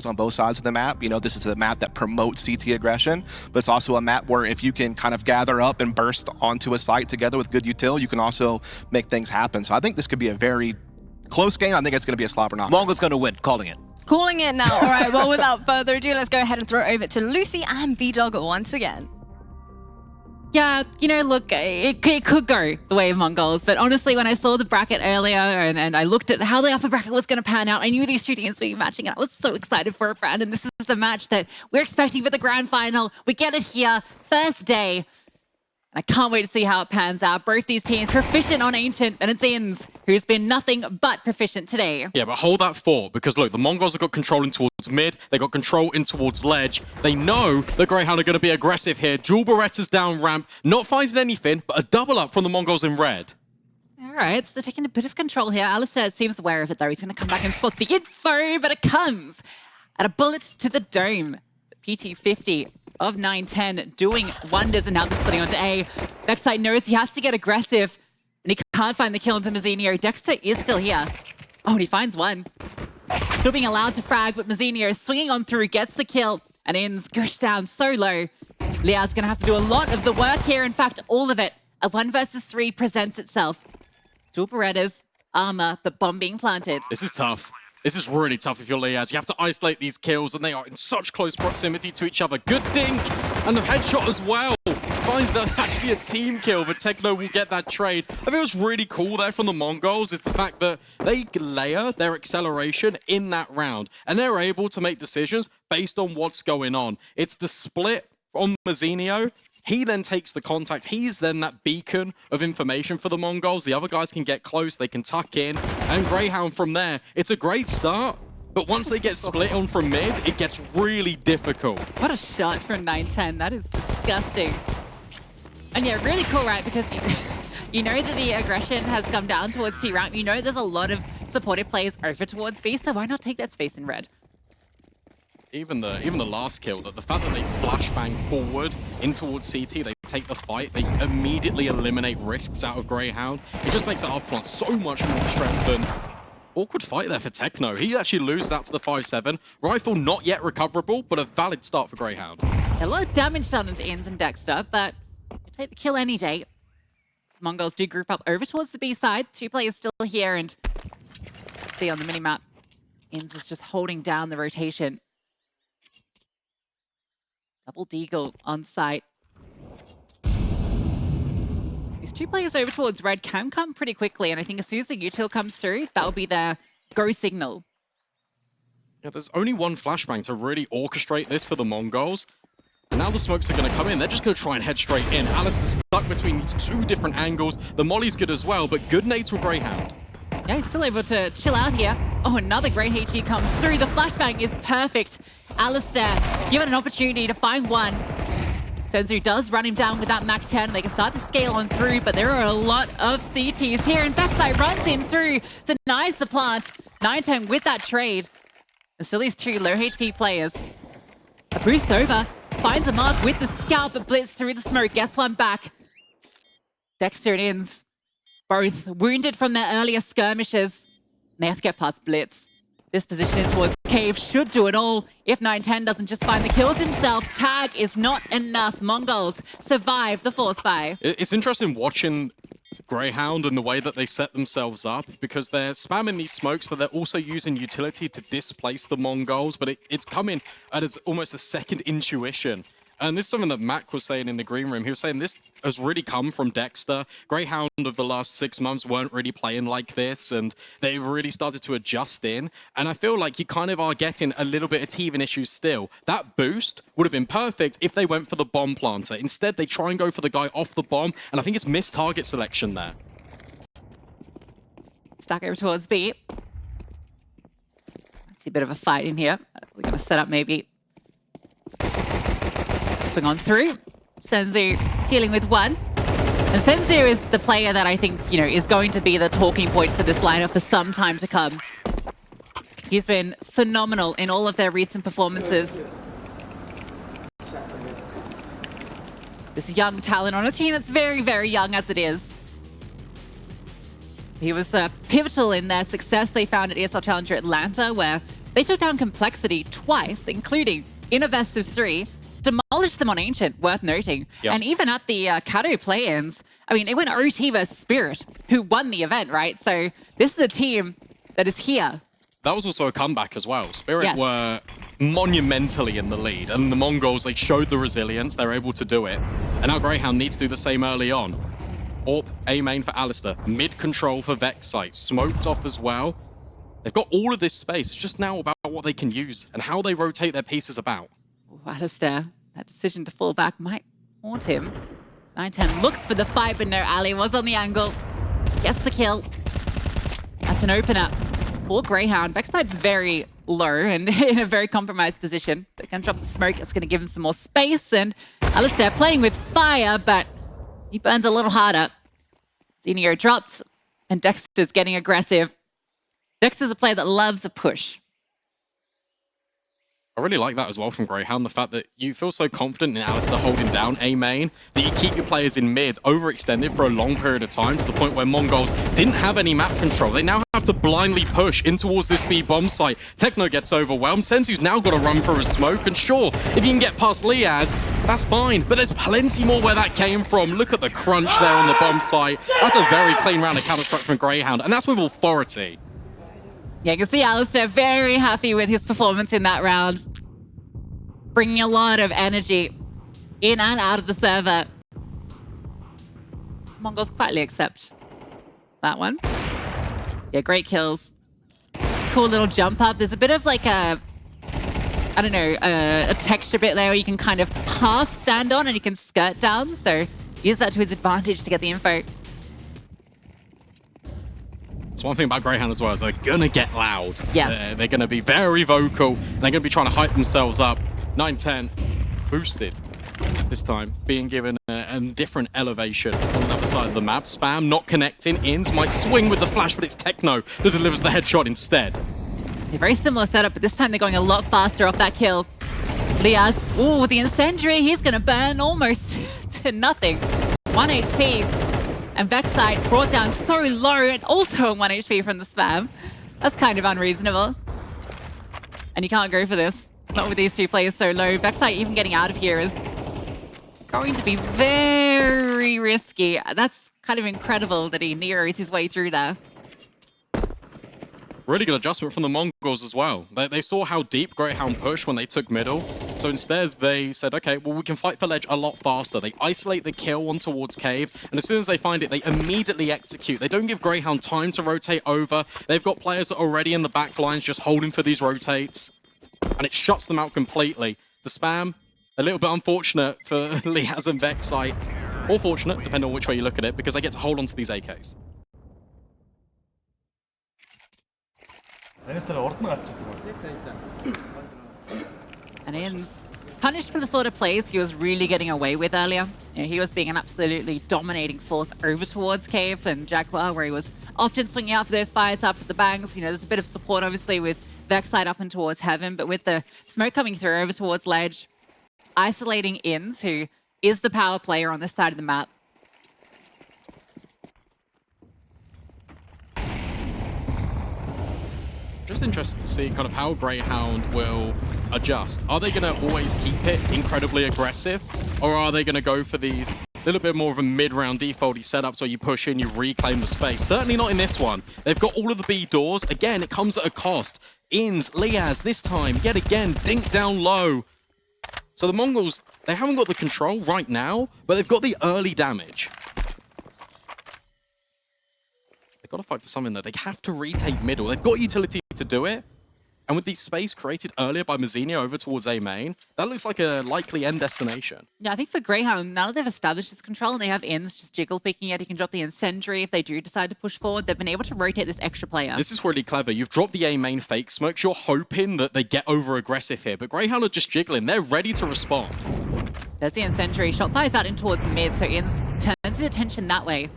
on both sides of the map. You know, this is a map that promotes CT aggression, but it's also a map where if you can kind of gather up and burst onto a site together with good util, you can also make things happen. So I think this could be a very close game. I think it's going to be a slobber knock. Mongol's going to win, calling it. Calling it now. All right, well, without further ado, let's go ahead and throw it over to Lucy and B-Dog once again. Yeah, you know, look, it could go the way of Mongols, but honestly, when I saw the bracket earlier and I looked at how the upper bracket was going to pan out, I knew these two teams would be matching, and I was so excited for it, Brad. And this is the match that we're expecting for the grand final. We get it here, first day. And I can't wait to see how it pans out. Both these teams proficient on Ancient, and it's Inns, who's been nothing but proficient today. Yeah, but hold that thought, because look, the Mongols have got control in towards mid, they got control in towards ledge. They know the Greyhound are going to be aggressive here. Dual Berettas down ramp, not finding anything, but a double up from the Mongols in red. All right, so they're taking a bit of control here. Alistair seems aware of it, though. He's going to come back and spot the info, but it comes at a bullet to the dome. The PT-50 of 9-10 doing wonders, and now they're splitting onto A. Backside knows he has to get aggressive, and he can't find the kill into Mazzinho. Dexter is still here. Oh, and he finds one. Still being allowed to frag, but Mazzinho is swinging on through, gets the kill, and Inns gosh down so low. Liao's going to have to do a lot of the work here. In fact, all of it. A 1 versus 3 presents itself. Dual Berettas, armor, but bomb being planted. This is tough. This is really tough if you're Liaz. You have to isolate these kills, and they are in such close proximity to each other. Good dink, and the headshot as well. Finds actually a team kill, but Techno will get that trade. I think what's really cool there from the Mongols is the fact that they layer their acceleration in that round, and they're able to make decisions based on what's going on. It's the split on Mazzinho. He then takes the contact. He's then that beacon of information for the Mongols. The other guys can get close, they can tuck in, and Greyhound from there. It's a great start, but once they get split on from mid, it gets really difficult. What a shot from 9-10. That is disgusting. And yeah, really cool, right? Because you know that the aggression has come down towards C ramp. You know there's a lot of supportive players over towards B, so why not take that space in red? Even the last kill, the fact that they flashbang forward in towards CT, they take the fight, they immediately eliminate risks out of Greyhound. It just makes that half plant so much more strengthened. Awkward fight there for Techno. He actually loses out to the 5-7. Rifle not yet recoverable, but a valid start for Greyhound. A lot of damage done into Inns and Dexter, but you take the kill any day. The Mongols do group up over towards the B side. 2 players still here, and see on the minimap, Inns is just holding down the rotation. Double Deagle on site. These 2 players over towards red can come pretty quickly, and I think as soon as the util comes through, that will be their go signal. Yeah, there's only one flashbang to really orchestrate this for the Mongols. Now the smokes are going to come in. They're just going to try and head straight in. Alistair's stuck between these 2 different angles. The molly's good as well, but good nades from Greyhound. Yeah, he's still able to chill out here. Oh, another great HE comes through. The flashbang is perfect. Alistair given an opportunity to find one. Senzu does run him down with that Mach 10. They can start to scale on through, but there are a lot of CTs here. And Backside runs in through, denies the plant. 9-10 with that trade. And still these 2 low HP players. A boost over, finds a mark with the scalp, but Blitz through the smoke, gets one back. Dexter and Inns, both wounded from their earlier skirmishes. They have to get past Blitz. This position towards Cave should do it all. If 9-10 doesn't just find the kills himself, tag is not enough. Mongols survive the force buy. It's interesting watching Greyhound and the way that they set themselves up, because they're spamming these smokes, but they're also using utility to displace the Mongols, but it's coming as almost a second intuition. And this is something that Mac was saying in the green room. He was saying this has really come from Dexter. Greyhound of the last 6 months weren't really playing like this, and they really started to adjust in. And I feel like you kind of are getting a little bit of teething issues still. That boost would have been perfect if they went for the bomb planter. Instead, they try and go for the guy off the bomb, and I think it's missed target selection there. Stack over towards B. I see a bit of a fight in here. We're going to set up maybe. Swing on through. Senzu dealing with one. And Senzu is the player that I think, you know, is going to be the talking point for this lineup for some time to come. He's been phenomenal in all of their recent performances. This young talent on a team that's very, very young as it is. He was pivotal in their success they found at ESL Challenger Atlanta, where They took down Complexity twice, including in a best of 3, demolished them on Ancient, worth noting. Yep. And even at the Kato play-ins, I mean, it went OT versus Spirit, who won the event, right? So this is a team that is here. That was also a comeback as well. Spirit Yes. were monumentally in the lead, and the Mongols, they showed the resilience. They're able to do it. And now Greyhound needs to do the same early on. AWP, A main for Alistair. Mid control for Vexite. Smoked off as well. They've got all of this space. It's just now about what they can use and how they rotate their pieces about. Ooh, Alistair, that decision to fall back might haunt him. 9-10 looks for the fight, but no, Ali was on the angle. Gets the kill. That's an opener for Greyhound. Vexite's very low and in a very compromised position. They're going to drop the smoke. It's going to give him some more space. And Alistair playing with fire, but he burns a little harder. Zenio dropped, and Dexter's getting aggressive. Dexter's a player that loves a push. I really like that as well from Greyhound, the fact that you feel so confident in Alistair holding down A main, that you keep your players in mid overextended for a long period of time, to the point where Mongols didn't have any map control. They now have to blindly push in towards this B bomb site. Techno gets overwhelmed. Senzu's now got to run for a smoke, and sure, if you can get past Liaz, that's fine, but there's plenty more where that came from. Look at the crunch there on the bomb site. That's a very clean round of counter-struck from Greyhound, and that's with authority. Yeah, you can see Alistair very happy with his performance in that round. Bringing a lot of energy in and out of the server. Mongols quietly accept that one. Yeah, great kills. Cool little jump up. There's a bit of like a, I don't know, a texture bit there where you can kind of half stand on and you can skirt down. So use that to his advantage to get the info. It's one thing about Greyhound as well, is they're going to get loud. Yes. They're going to be very vocal. They're going to be trying to hype themselves up. 9-10 boosted this time, being given a different elevation on the other side of the map. Spam not connecting. Ins might swing with the flash, but it's Techno that delivers the headshot instead. A very similar setup, but this time they're going a lot faster off that kill. Liaz, ooh, with the incendiary, he's going to burn almost to nothing. 1 HP. And Vexite brought down so low and also 1 HP from the spam. That's kind of unreasonable. And you can't go for this. Not with these two players so low. Vexite even getting out of here is going to be very risky. That's kind of incredible that he Nero's his way through there. Really good adjustment from the Mongols as well. They saw how deep Greyhound pushed when they took middle. So instead they said, okay, well, we can fight for ledge a lot faster. They isolate the kill on towards cave. And as soon as they find it, they immediately execute. They don't give Greyhound time to rotate over. They've got players that are already in the back lines just holding for these rotates. And it shuts them out completely. The spam, a little bit unfortunate for Liaz and Vexite. Or fortunate, depending on which way you look at it, because they get to hold on to these AKs. And Ins punished for the sort of plays he was really getting away with earlier. You know, he was being an absolutely dominating force over towards Cave and Jaguar, where he was often swinging out for those fights after the bangs. You know, there's a bit of support, obviously, with Vexite up and towards Heaven, but with the smoke coming through over towards Ledge, isolating Ins, who is the power player on this side of the map. Just interested to see kind of how Greyhound will adjust. Are they going to always keep it incredibly aggressive, or are they going to go for these little bit more of a mid-round defaulty setups where you push in, you reclaim the space? Certainly not in this one. They've got all of the B doors. Again, it comes at a cost. Ins, Liaz, this time, yet again, dink down low. So the Mongols, they haven't got the control right now, but they've got the early damage. They've got to fight for something that they have to retake middle. They've got utility to do it. And with the space created earlier by Mazzini over towards A main, that looks like a likely end destination. Yeah, I think for Greyhound, now that they've established this control and they have Ins just jiggle picking it, he can drop the incendiary if they do decide to push forward. They've been able to rotate this extra player. This is really clever. You've dropped the A main fake smokes. You're hoping that they get over aggressive here, but Greyhound are just jiggling. They're ready to respond. There's the incendiary. Shot fires out in towards mid, so Ins turns his attention that way.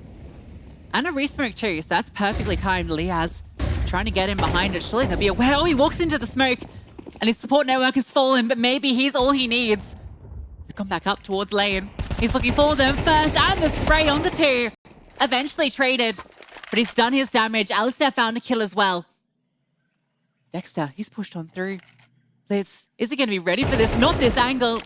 And a resmoke too, so that's perfectly timed. Liaz trying to get him behind it. Surely they'll be aware. Oh, he walks into the smoke and his support network has fallen, but maybe he's all he needs to come back up towards lane. He's looking for them first, and the spray on the two. Eventually traded, but he's done his damage. Alistair found a kill as well. Dexter, he's pushed on through. Blitz, is he going to be ready for this? Not this angle.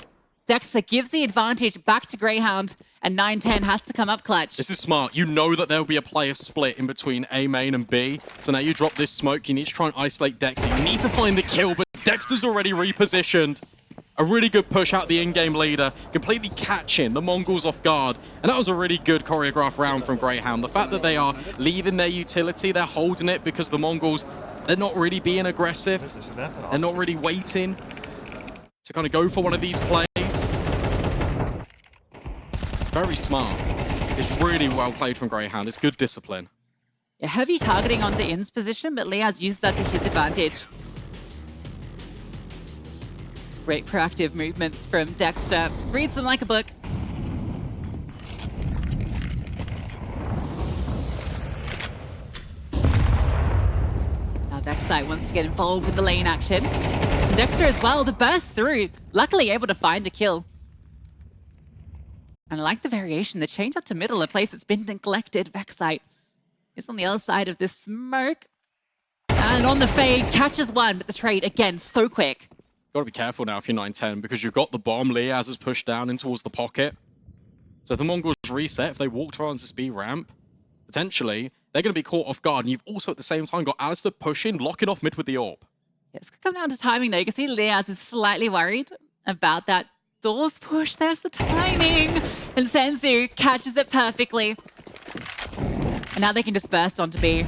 Dexter gives the advantage back to Greyhound, and 9-10 has to come up clutch. This is smart. You know that there'll be a player split in between A main and B. So now you drop this smoke. You need to try and isolate Dexter. You need to find the kill, but Dexter's already repositioned. A really good push out the in-game leader, completely catching the Mongols off guard. And that was a really good choreographed round from Greyhound. The fact that they are leaving their utility, they're holding it because the Mongols, they're not really being aggressive. They're not really waiting to kind of go for one of these plays. Very smart. It's really well played from Greyhound. It's good discipline. Yeah, heavy targeting onto In's position, but Liaz used that to his advantage. It's great proactive movements from Dexter. Reads them like a book. Now Vexite wants to get involved with the lane action. And Dexter as well, the burst through. Luckily able to find a kill. And I like the variation, the change up to middle, a place that's been neglected. Vexite is on the other side of this smoke. And on the fade, catches one, but the trade, again, so quick. Got to be careful now if you're 9-10, because you've got the bomb. Liaz is pushed down in towards the pocket. So if the Mongols reset, if they walk towards this B ramp, potentially, they're going to be caught off guard. And you've also, at the same time, got Alistair pushing, locking off mid with the orb. Yeah, it's going to come down to timing, though. You can see Liaz is slightly worried about that doors push. There's the timing. And Senzu catches it perfectly. And now they can just burst onto B.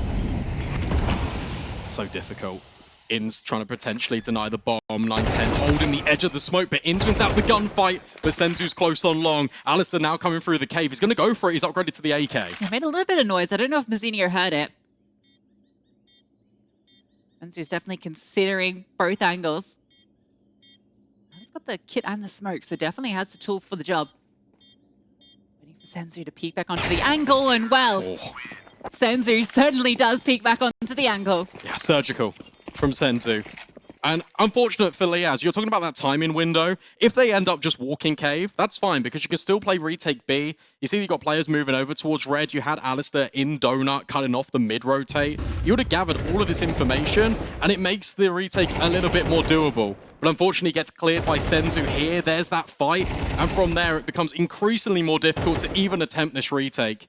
It's so difficult. In's trying to potentially deny the bomb. 9-10 holding the edge of the smoke, but In's wins out the gunfight. But Senzu's close on long. Alistair now coming through the cave. He's going to go for it. He's upgraded to the AK. He made a little bit of noise. I don't know if Mazzinho heard it. Senzu's definitely considering both angles. He's got the kit and the smoke, so definitely has the tools for the job. Waiting for Senzu to peek back onto the angle, and well, Senzu certainly does peek back onto the angle. Yeah, surgical from Senzu. And unfortunate for Liaz, you're talking about that timing window. If they end up just walking cave, that's fine, because you can still play retake B. You see you've got players moving over towards red. You had Alistair in donut cutting off the mid-rotate. You would have gathered all of this information, and it makes the retake a little bit more doable. But unfortunately, gets cleared by Senzu here. There's that fight. And from there, it becomes increasingly more difficult to even attempt this retake.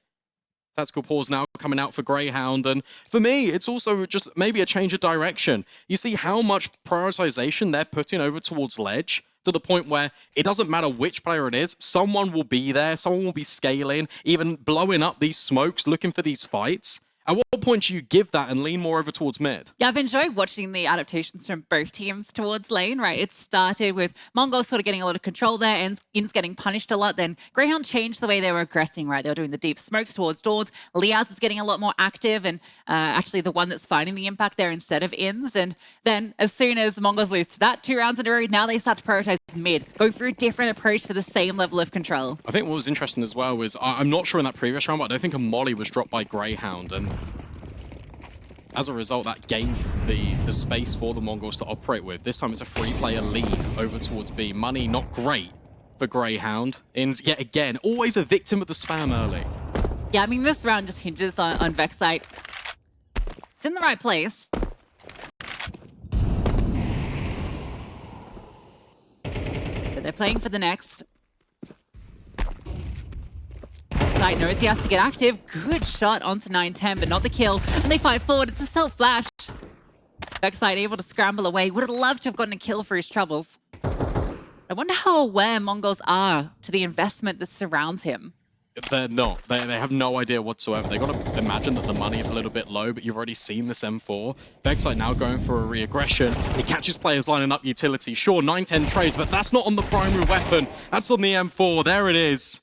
Tactical pause now coming out for Greyhound. And for me, it's also just maybe a change of direction. You see how much prioritization they're putting over towards ledge, to the point where it doesn't matter which player it is, someone will be there, someone will be scaling, even blowing up these smokes, looking for these fights. At what point do you give that and lean more over towards mid? Yeah, I've enjoyed watching the adaptations from both teams towards lane, right? It started with Mongols sort of getting a lot of control there and In's getting punished a lot. Then Greyhound changed the way they were aggressing, right? They were doing the deep smokes towards doors. Liaz is getting a lot more active and actually the one that's finding the impact there instead of In's. And then as soon as the Mongols lose to that 2 rounds in a row, now they start to prioritize mid, going through a different approach for the same level of control. I think what was interesting as well was, I'm not sure in that previous round, but I don't think a molly was dropped by Greyhound. And as a result, that gained the space for the Mongols to operate with. This time it's a 3-player lead over towards B. Money not great for Greyhound. And yet again, always a victim of the spam early. Yeah, I mean, this round just hinges on Vexite. It's in the right place. But they're playing for the next. Vexite knows he has to get active. Good shot onto 9-10, but not the kill. And they fight forward. It's a self-flash. Vexite able to scramble away. Would have loved to have gotten a kill for his troubles. I wonder how aware Mongols are to the investment that surrounds him. They're not. They have no idea whatsoever. They got to imagine that the money is a little bit low, but you've already seen this M4. Vexite now going for a re-aggression. He catches players lining up utility. Sure, 9-10 trades, but that's not on the primary weapon. That's on the M4. There it is.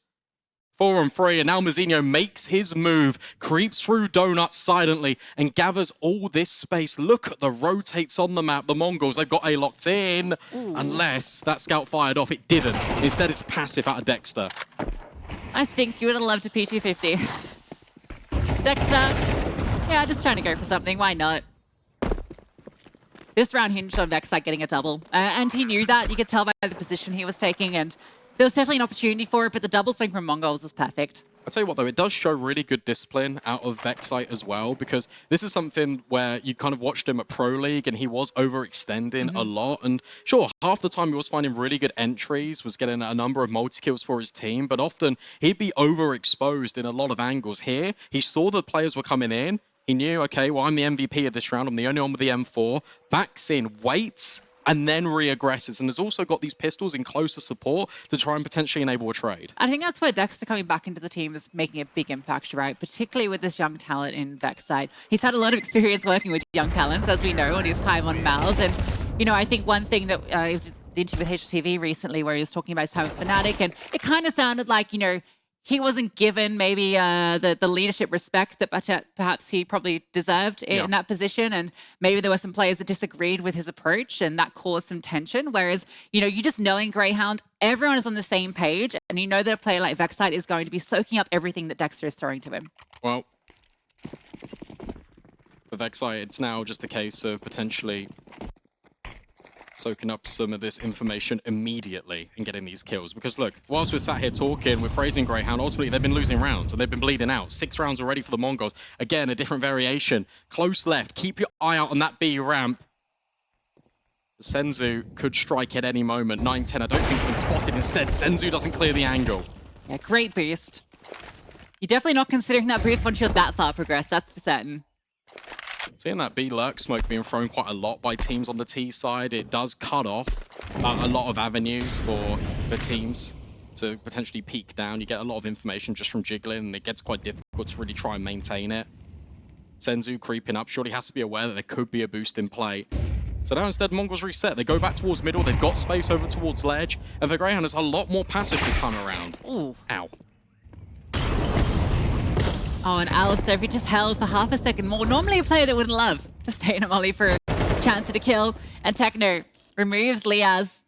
4-on-3, and now Mazzinho makes his move, creeps through donuts silently, and gathers all this space. Look at the rotates on the map. The Mongols, they've got A locked in. Ooh. Unless that scout fired off. It didn't. Instead, it's passive out of Dexter. I stink. You would have loved a P250. Dexter, yeah, just trying to go for something. Why not? This round hinged on Vexite getting a double. And he knew that. You could tell by the position he was taking, and there was definitely an opportunity for it, but the double swing from Mongols was perfect. I'll tell you what, though, it does show really good discipline out of Vexite as well, because this is something where you kind of watched him at Pro League and he was overextending a lot. And sure, half the time he was finding really good entries, was getting a number of multi-kills for his team, but often he'd be overexposed in a lot of angles. Here, he saw the players were coming in. He knew, okay, well, I'm the MVP of this round. I'm the only one with the M4. Backs in, waits, and then re-aggresses. And has also got these pistols in closer support to try and potentially enable a trade. I think that's where Dexter coming back into the team is making a big impact, right? Particularly with this young talent in Vexite. He's had a lot of experience working with young talents, as we know, in his time on MongolZ. And, you know, I think one thing that was the interview with HTV recently where he was talking about his time at Fnatic, and it kind of sounded like, you know, he wasn't given maybe the leadership respect that perhaps he probably deserved in that position. And maybe there were some players that disagreed with his approach and that caused some tension. Whereas, you know, you just knowing Greyhound, everyone is on the same page. And you know that a player like Vexite is going to be soaking up everything that Dexter is throwing to him. Well, for Vexite, it's now just a case of potentially soaking up some of this information immediately and getting these kills. Because look, whilst we're sat here talking, we're praising Greyhound, ultimately they've been losing rounds and they've been bleeding out. 6 rounds already for the Mongols. Again, a different variation. Close left, keep your eye out on that B ramp. Senzu could strike at any moment. 9-10, I don't think he's been spotted. Instead, Senzu doesn't clear the angle. Yeah, great boost. You're definitely not considering that boost once you're that far progressed, that's for certain. Seeing that B lurk smoke being thrown quite a lot by teams on the T side, it does cut off a lot of avenues for the teams to potentially peek down. You get a lot of information just from jiggling, and it gets quite difficult to really try and maintain it. Senzu creeping up, surely has to be aware that there could be a boost in play. So now instead, Mongols reset. They go back towards middle, they've got space over towards ledge, and the Greyhound is a lot more passive this time around. Ooh. Ow. Oh, and Alistair, if he just held for half a second more, normally a player that would love to stay in a molly for a chance at a kill. And Techno removes Liaz.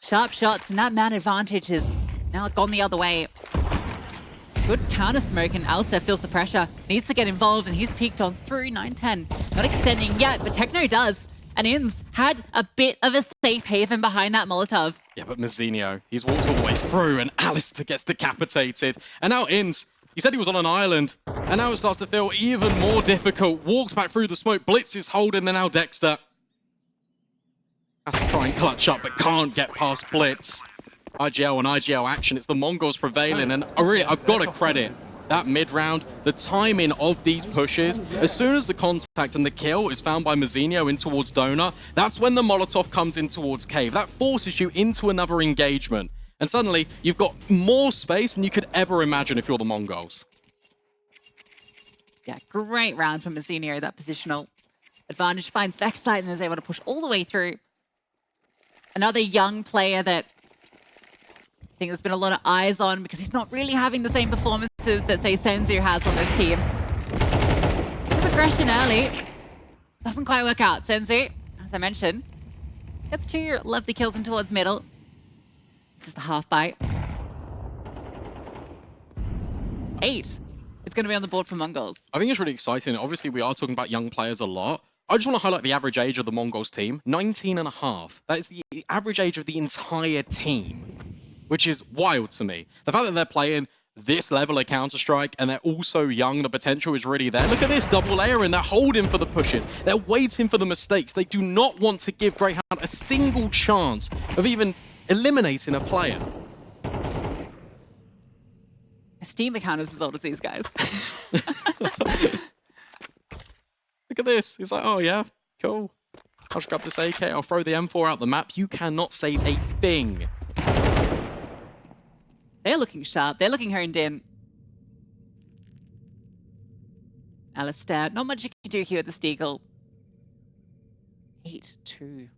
Sharp shots, and that man advantage has now gone the other way. Good counter smoke, and Alistair feels the pressure. Needs to get involved, and he's peeked on through 9-10. Not extending yet, but Techno does. And Inns had a bit of a safe haven behind that Molotov. Yeah, but Mazinho, he's walked all the way through, and Alistair gets decapitated. And now Inns, he said he was on an island, and now it starts to feel even more difficult. Walks back through the smoke, Blitz is holding, and now Dexter has to try and clutch up, but can't get past Blitz. IGL and IGL action, it's the Mongols prevailing, and I've got to credit that mid-round, the timing of these pushes. As soon as the contact and the kill is found by Mazinho in towards Donor, that's when the Molotov comes in towards Cave. That forces you into another engagement. And suddenly, you've got more space than you could ever imagine if you're the Mongols. Yeah, great round from Mazinho. That positional advantage finds Vexite and is able to push all the way through. Another young player that I think there's been a lot of eyes on because he's not really having the same performances that, say, Senzu has on this team. Aggression early. Doesn't quite work out. Senzu, as I mentioned, gets 2 lovely kills in towards middle. This is the half bite. 8. It's going to be on the board for Mongols. I think it's really exciting. Obviously, we are talking about young players a lot. I just want to highlight the average age of the Mongols team. 19.5. That is the average age of the entire team, which is wild to me. The fact that they're playing this level of Counter-Strike and they're also young, the potential is really there. Look at this, double layering. They're holding for the pushes. They're waiting for the mistakes. They do not want to give Greyhound a single chance of even eliminating a player. A Steam account is as old as these guys. Look at this. He's like, oh yeah, cool. I'll just grab this AK. I'll throw the M4 out the map. You cannot save a thing. They're looking sharp. They're looking honed in. Alistair, not much you can do here with the Steagle. 8-2.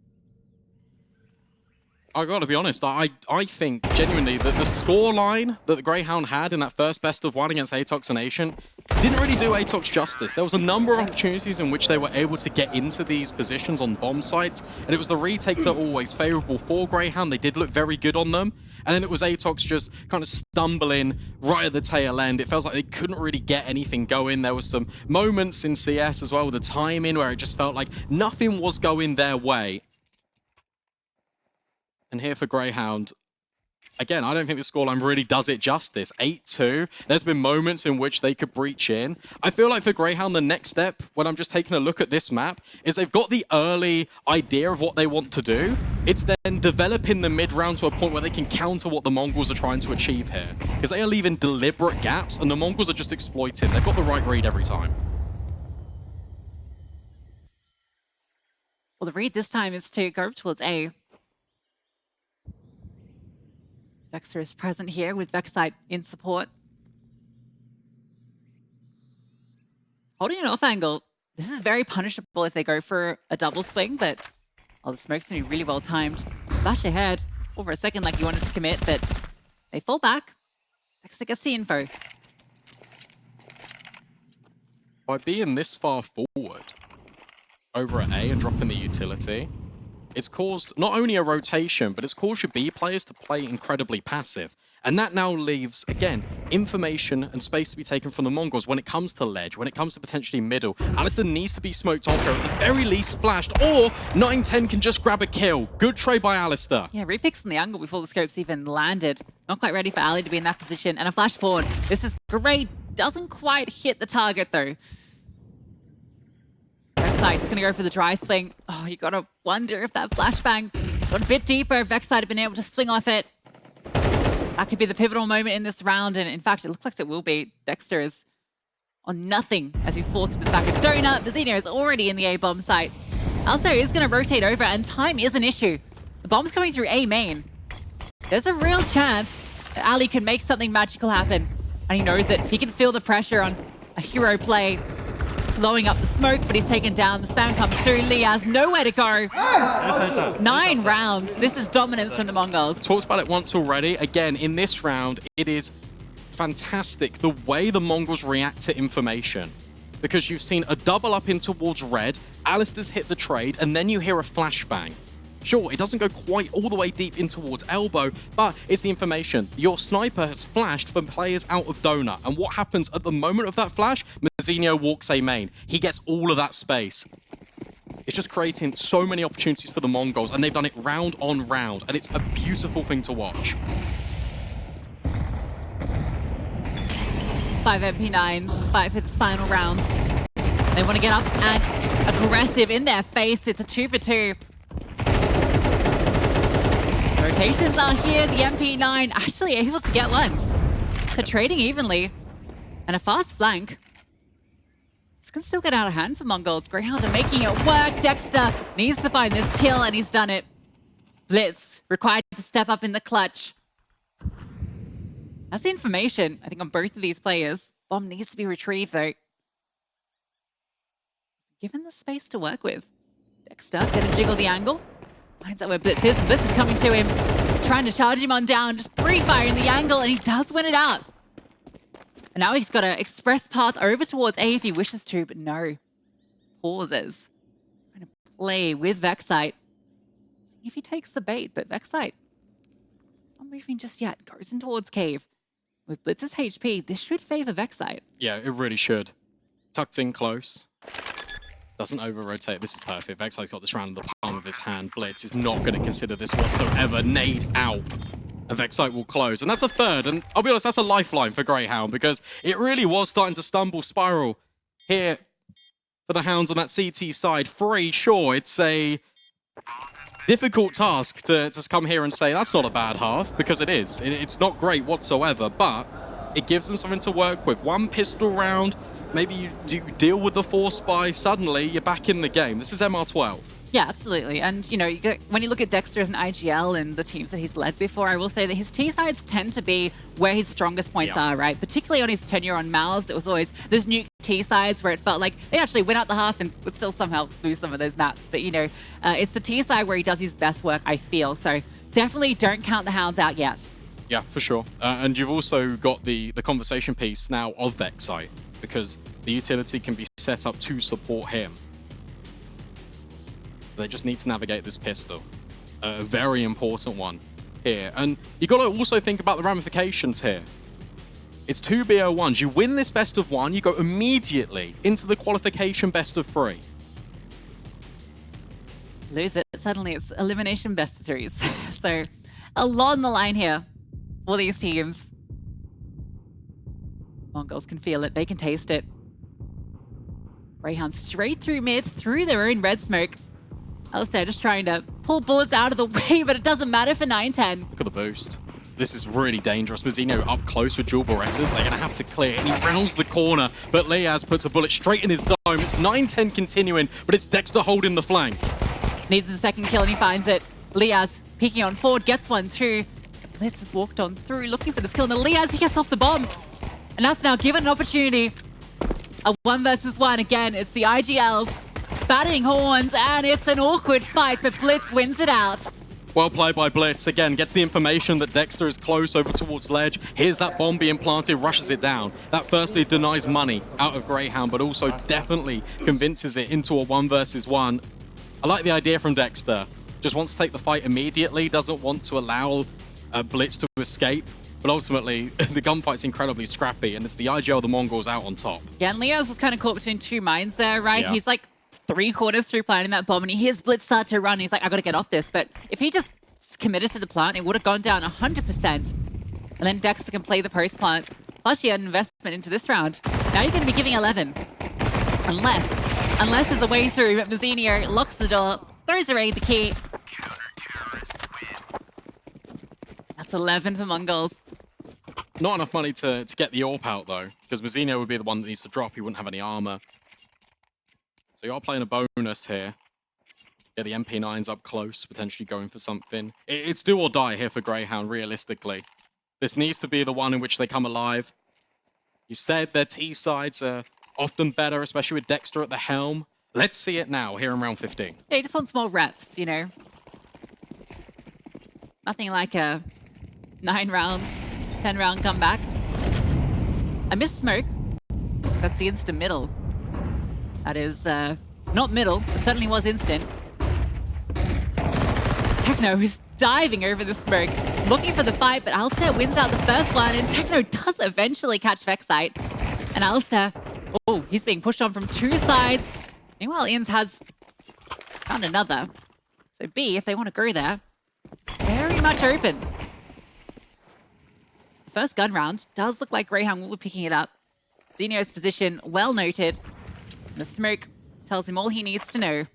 I gotta be honest, I think genuinely that the scoreline that the Greyhound had in that first best of 1 against ATOX Nation didn't really do ATOX justice. There was a number of opportunities in which they were able to get into these positions on bomb sites, and it was the retakes that were always favorable for Greyhound. They did look very good on them, and then it was ATOX just kind of stumbling right at the tail end. It felt like they couldn't really get anything going. There was some moments in CS as well with the timing where it just felt like nothing was going their way. And here for Greyhound, again, I don't think the scoreline really does it justice. 8-2. There's been moments in which they could breach in. I feel like for Greyhound, the next step, when I'm just taking a look at this map, is they've got the early idea of what they want to do. It's then developing the mid-round to a point where they can counter what the Mongols are trying to achieve here. Because they are leaving deliberate gaps, and the Mongols are just exploiting. They've got the right read every time. Well, the read this time is to go towards A. Dexter is present here with Vexite in support. Holding an off angle. This is very punishable if they go for a double swing, but the smoke's going to be really well timed. Flash ahead over a second like you wanted to commit, but they fall back. Dexter gets the info. By being this far forward over at A and dropping the utility, it's caused not only a rotation, but it's caused your B players to play incredibly passive. And that now leaves, again, information and space to be taken from the Mongols when it comes to ledge, when it comes to potentially middle. Alistair needs to be smoked off here, at the very least flashed, or 9-10 can just grab a kill. Good trade by Alistair. Yeah, refixing the angle before the scopes even landed. Not quite ready for Ali to be in that position. And a flash forward. This is great. Doesn't quite hit the target, though. Vexite just going to go for the dry swing. Oh, you got to wonder if that flashbang got a bit deeper. Vexite had been able to swing off it. That could be the pivotal moment in this round. And in fact, it looks like it will be. Dexter is on nothing as he's forced into the back of Donut. Mazinho is already in the A-bomb site. Alistair is going to rotate over, and time is an issue. The bomb's coming through A main. There's a real chance that Ali can make something magical happen. And he knows it. He can feel the pressure on a hero play. Blowing up the smoke, but he's taken down. The spam comes through. Lee has nowhere to go. 9 rounds. This is dominance from the Mongols. Talked about it once already. Again, in this round, it is fantastic the way the Mongols react to information. Because you've seen a double up in towards red, Alistair's hit the trade, and then you hear a flashbang. Sure, it doesn't go quite all the way deep in towards elbow, but it's the information. Your sniper has flashed for players out of donut, and what happens at the moment of that flash? Mazinho walks A main. He gets all of that space. It's just creating so many opportunities for the Mongols, and they've done it round on round, and it's a beautiful thing to watch. 5 MP9s, fight for this final round. They want to get up and aggressive in their face. It's a 2 for 2. Rotations are here. The MP9 actually able to get one. So trading evenly. And a fast flank. It's going to still get out of hand for Mongols. Greyhound are making it work. Dexter needs to find this kill, and he's done it. Blitz required to step up in the clutch. That's the information, I think, on both of these players. Bomb needs to be retrieved, though. Given the space to work with. Dexter going to jiggle the angle. Finds out where Blitz is. Blitz is coming to him, trying to charge him on down, just pre-firing the angle, and he does win it out. And now he's got an express path over towards A if he wishes to, but no. Pauses. Trying to play with Vexite. See if he takes the bait, but Vexite not moving just yet. Goes in towards Cave. With Blitz's HP, this should favor Vexite. Yeah, it really should. Tucked in close. Doesn't over-rotate. This is perfect. Vexite's got this round in the palm of his hand. Blitz is not going to consider this whatsoever. Nade out. And Vexite will close. And that's a third. And I'll be honest, that's a lifeline for Greyhound, because it really was starting to stumble, spiral here for the Hounds on that CT side. Free, sure, it's a difficult task to come here and say that's not a bad half, because it is. It's not great whatsoever, but it gives them something to work with. One pistol round. Maybe you deal with the force buy, suddenly you're back in the game. This is MR12. Yeah, absolutely. And, you know, when you look at Dexter as an IGL and the teams that he's led before, I will say that his T-sides tend to be where his strongest points are, right? Particularly on his tenure on MongolZ, there was always those nuke T-sides where it felt like they actually win out the half and would still somehow lose some of those maps. But, you know, it's the T-side where he does his best work, I feel. So definitely don't count the Hounds out yet. Yeah, for sure. And you've also got the conversation piece now of Vexite, because the utility can be set up to support him. They just need to navigate this pistol. A very important one here. And you got to also think about the ramifications here. It's 2 BO1s. You win this best of 1, you go immediately into the qualification best of 3. Lose it, suddenly it's elimination best of 3s. So a lot on the line here. for these teams. Mongols can feel it. They can taste it. Greyhound straight through mid, through their own red smoke. Alistair just trying to pull bullets out of the way, but it doesn't matter for 9-10. Look at the boost. This is really dangerous. Mazzino up close with dual Berettas. They're going to have to clear, and he rounds the corner, but Liaz puts a bullet straight in his dome. It's 9-10 continuing, but it's Dexter holding the flank. Needs the second kill, and he finds it. Liaz peeking on forward, gets one too. Blitz has walked on through, looking for this kill, and the Liaz, he gets off the bomb. And that's now given an opportunity. A 1 versus 1 again. It's the IGLs batting horns, and it's an awkward fight, but Blitz wins it out. Well played by Blitz. Again, gets the information that Dexter is close over towards ledge. Here's that bomb being planted, rushes it down. That firstly denies money out of Greyhound, but also definitely convinces it into a 1 versus 1. I like the idea from Dexter. Just wants to take the fight immediately, doesn't want to allow Blitz to escape. But ultimately, the gunfight's incredibly scrappy, and it's the IGL, the Mongols, out on top. Yeah, and Leo's was kind of caught between two minds there, right? Yeah. He's like 3/4 through planting that bomb, and he hears Blitz start to run. He's like, I got to get off this. But if he just committed to the plant, it would have gone down 100%. And then Dexter can play the post plant. Plus, he had an investment into this round. Now you're going to be giving 11. Unless there's a way through. Mazzinho locks the door, throws away the key. That's 11 for Mongols. Not enough money to get the AWP out, though, because Mazzino would be the one that needs to drop. He wouldn't have any armor. So you are playing a bonus here. Yeah, the MP9's up close, potentially going for something. It's do or die here for Greyhound, realistically. This needs to be the one in which they come alive. You said their T-sides are often better, especially with Dexter at the helm. Let's see it now, here in round 15. Yeah, he just wants more reps, you know. Nothing like a 9-round, 10-round comeback. I missed smoke. That's the instant middle. That is not middle, it certainly was instant. Techno is diving over the smoke, looking for the fight, but Alistair wins out the first one, and Techno does eventually catch Vexite. And Alistair, oh, he's being pushed on from two sides. Meanwhile, Ian's has found another. So B, if they want to go there, it's very much open. The first gun round does look like Greyhound will be picking it up. Zinio's position well noted. And the smoke tells him all he needs to know.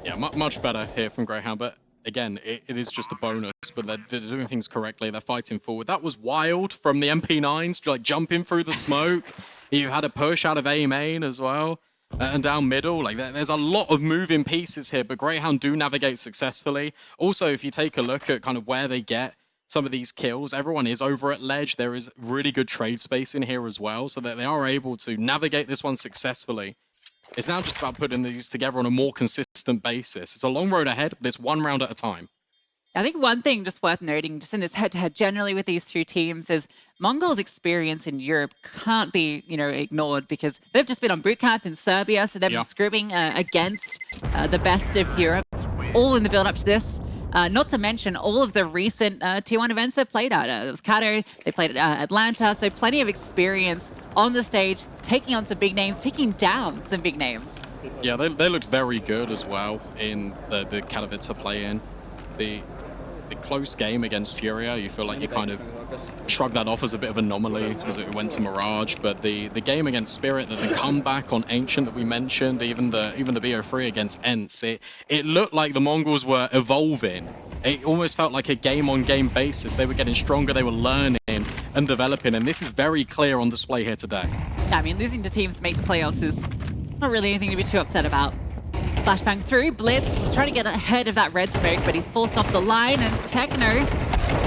Yeah, much better here from Greyhound, but again, it is just a bonus, but they're doing things correctly. They're fighting forward. That was wild from the MP9s, like jumping through the smoke. You had a push out of A main as well, and down middle. Like there's a lot of moving pieces here, but Greyhound do navigate successfully. Also, if you take a look at kind of where they get some of these kills, everyone is over at ledge. There is really good trade space in here as well, so that they are able to navigate this one successfully. It's now just about putting these together on a more consistent basis. It's a long road ahead, but it's 1 round at a time. I think one thing just worth noting, just in this head-to-head generally with these two teams, is Mongols' experience in Europe can't be, ignored, because they've just been on boot camp in Serbia, so they've been scrimming against the best of Europe, all in the build-up to this. Not to mention all of the recent T1 events they've played at. It was Kato, they played at Atlanta, so plenty of experience on the stage, taking on some big names, taking down some big names. Yeah, they looked very good as well in the Katowice play-in. The close game against Furia, you feel like you kind of shrug that off as a bit of an anomaly because it went to Mirage, but the game against Spirit, the comeback on Ancient that we mentioned, even the BO3 against Ents, it looked like the Mongols were evolving. It almost felt like a game-on-game basis. They were getting stronger, they were learning and developing, and this is very clear on display here today. Yeah, I mean, losing to teams to make the playoffs is not really anything to be too upset about. Flashbang through, Blitz was trying to get ahead of that red smoke, but he's forced off the line, and Techno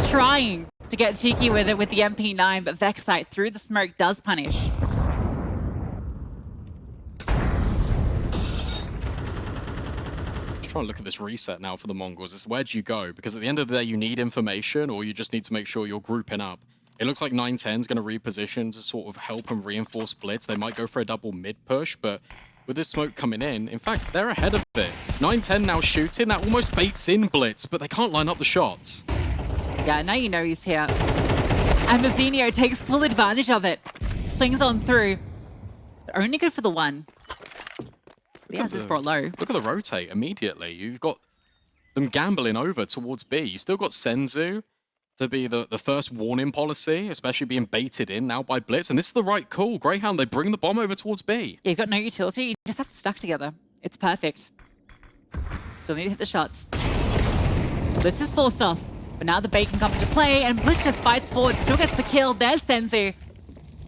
trying to get cheeky with it with the MP9, but Vexite through the smoke does punish. Just trying to look at this reset now for the Mongols. It's where do you go? Because at the end of the day, you need information, or you just need to make sure you're grouping up. It looks like 910 is going to reposition to sort of help and reinforce Blitz. They might go for a double mid push, but with this smoke coming in fact, they're ahead of it. 910 now shooting, that almost baits in Blitz, but they can't line up the shots. Yeah, now you know he's here. And Mazzinho takes full advantage of it. Swings on through. Only good for the one. He has this brought low. Look at the rotate immediately. You've got them gambling over towards B. You still got Senzu. to be the first warning policy, especially being baited in now by Blitz. And this is the right call. Greyhound, they bring the bomb over towards B. Yeah, you've got no utility. You just have to stack together. It's perfect. Still need to hit the shots. Blitz is forced off. But now the bait can come into play, and Blitz just fights forward, still gets the kill. There's Senzu.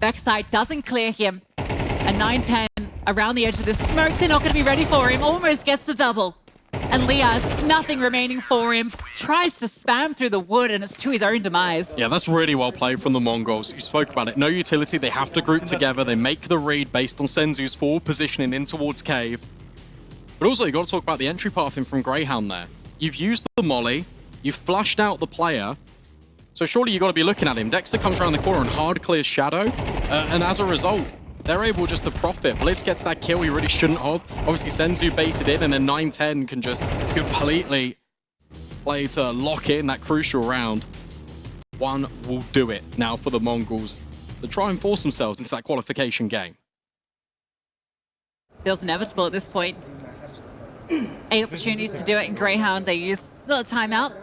Backside doesn't clear him. And 9-10 around the edge of the smoke. They're not going to be ready for him. Almost gets the double. And Liaz, nothing remaining for him. Tries to spam through the wood, and it's to his own demise. Yeah, that's really well played from the Mongols. You spoke about it. No utility. They have to group together. They make the read based on Senzu's forward positioning in towards cave. But also, you got to talk about the entry pathing from Greyhound there. You've used the molly. You've flushed out the player. So surely you got to be looking at him. Dexter comes around the corner and hard clears Shadow. And as a result, they're able just to profit. Blitz gets that kill he really shouldn't have. Obviously, Senzu baited in, and then 9-10 can just completely play to lock in that crucial round. One will do it now for the Mongols to try and force themselves into that qualification game. Feels inevitable at this point. 8 opportunities to do it in Greyhound. They use a little timeout.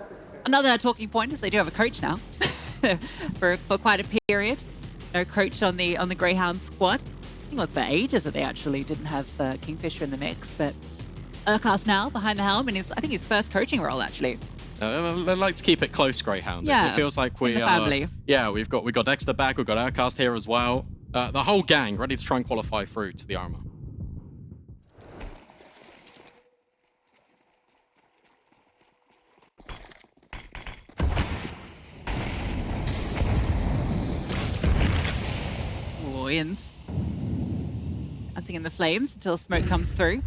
Another talking point is they do have a coach now for quite a period. No coach on the Greyhound squad. I think it was for ages that they actually didn't have Kingfisher in the mix, but Urkas now behind the helm, and I think his first coaching role actually. They like to keep it close, Greyhound. Yeah, it feels like we the family. Yeah, we've got Dexter back. We've got Urkas here as well. The whole gang ready to try and qualify through to the RMR. Ins. Dancing in the flames until smoke comes through.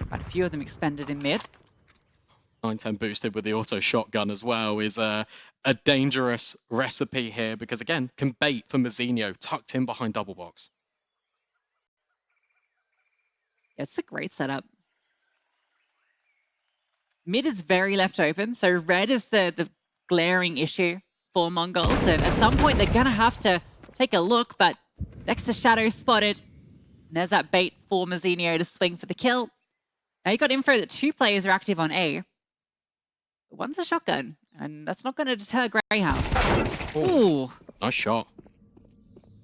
Quite a few of them expended in mid. 9-10 boosted with the auto shotgun as well is a dangerous recipe here because, again, can bait for Mazinho tucked in behind double box. Yeah, it's a great setup. Mid is very left open, so red is the glaring issue for Mongols, and at some point they're gonna have to take a look, but Dexter Shadow spotted. And there's that bait for Mazinho to swing for the kill. Now you got info that 2 players are active on A. One's a shotgun, and that's not gonna deter Greyhound. Ooh. Nice shot.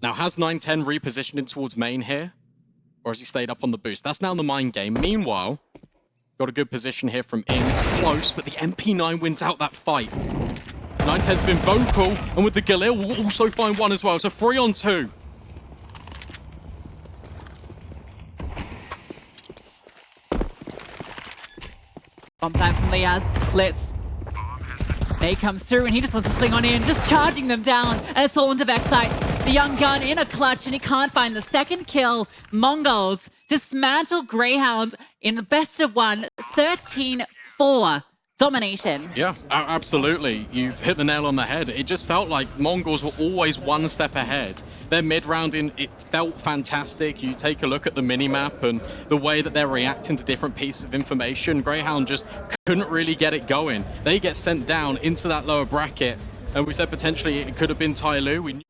Now, has 9-10 repositioned in towards main here? Or has he stayed up on the boost? That's now the mind game. Meanwhile, got a good position here from Ins. Close, but the MP9 wins out that fight. 9-10's been vocal, and with the Galil, we'll also find one as well. So 3-on-2. Bomb plan from Liaz. Blitz. May comes through, and he just wants to swing on in, just charging them down, and it's all into backside. The young gun in a clutch, and he can't find the second kill. Mongols dismantle Greyhound in the best of one, 13-4. Domination. Yeah, absolutely. You've hit the nail on the head. It just felt like Mongols were always one step ahead. Their mid-round, it felt fantastic. You take a look at the mini-map and the way that they're reacting to different pieces of information. Greyhound just couldn't really get it going. They get sent down into that lower bracket, and we said potentially it could have been TYLOO.